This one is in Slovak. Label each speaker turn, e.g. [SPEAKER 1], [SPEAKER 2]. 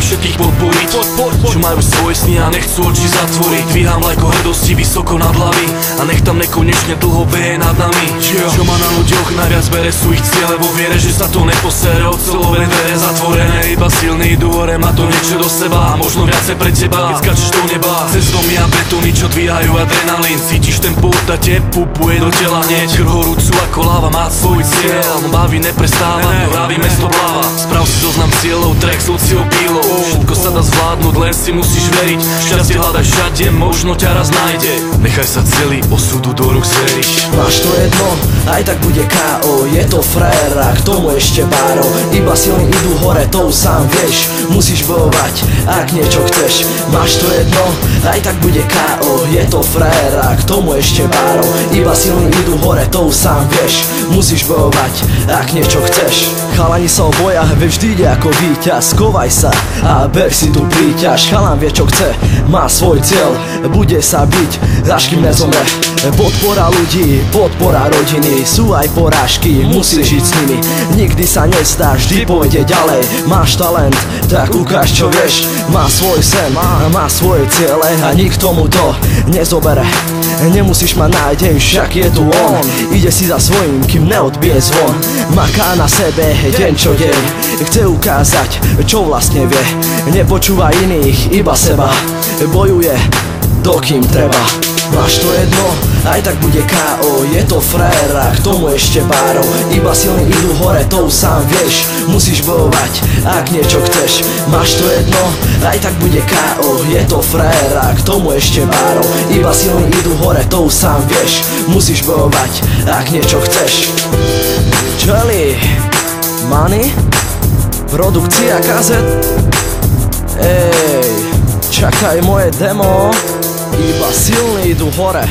[SPEAKER 1] všetkých podporiť, čo majú svoje sny a nechcú oči zatvoriť. Dvíham vlajko hrdosti vysoko nad hlavy a nech tam nekonečne dlho beje nad nami. Čo ma na ľuďoch najviac bere sú ich ciele, vo viere, že sa to neposere, ocelové dvere zatvorené. Iba silný idú hore, má to niečo do seba a možno viacej pre teba, keď skačeš do neba. Cez domy a betóny, čo dvíhajú adrenalín, cítiš ten púd a te pupuje do tela hneď. Krv horúcu ako láva má svoj cieľ, baví neprestávať, hraví mesto Blava. Sprav si zoznam cieľov, track s luciou pílou. Všetko sa dá zvládnuť, len si musíš veriť. Šťastie hľadaj všade, možno ťa raz nájde. Nechaj sa celý osudu do rúk zveriť.
[SPEAKER 2] Máš to jedno, aj tak bude KO. Je to frajer a k tomu ešte bárov. Iba silní idú hore, to už sám vieš. Musíš bojovať, ak niečo chceš. Máš to jedno, aj tak bude KO. Je to frajer a k tomu ešte bárov. Iba silní idú hore, to už sám vieš. Musíš bojovať, ak niečo chceš. Chalani sa o bojach vie vždy ide ako víťaz. Skovaj sa a ber si tu príťaž. Chalan vie čo chce, má svoj cieľ. Bude sa biť, až kým nezomre. Podpora ľudí, podpora rodiny. Sú aj porážky, musíš žiť s nimi. Nikdy sa nestá, vždy pôjde ďalej. Máš talent, tak ukáž čo vieš. Má svoj sen, má svoje ciele a nikto mu to nezobere. Nemusíš ma nádej, však je tu on. Ide si za svojím, kým neodbije zvon. Maká na sebe deň čo deň. Chce ukázať, čo vlastne vie. Nepočúva iných, iba seba. Bojuje, dokým treba. Máš to jedno, aj tak bude KO. Je to frajer a k tomu ešte bárov. Iba silní idú hore, to už sám vieš. Musíš bojovať, ak niečo chceš. Máš to jedno, aj tak bude KO. Je to frajer a k tomu ešte bárov. Iba silní idú hore, to už sám vieš. Musíš bojovať, ak niečo chceš. Čeli, Money, produkcia kazet. Ej, čakaj moje demo. Iba silní idú hore.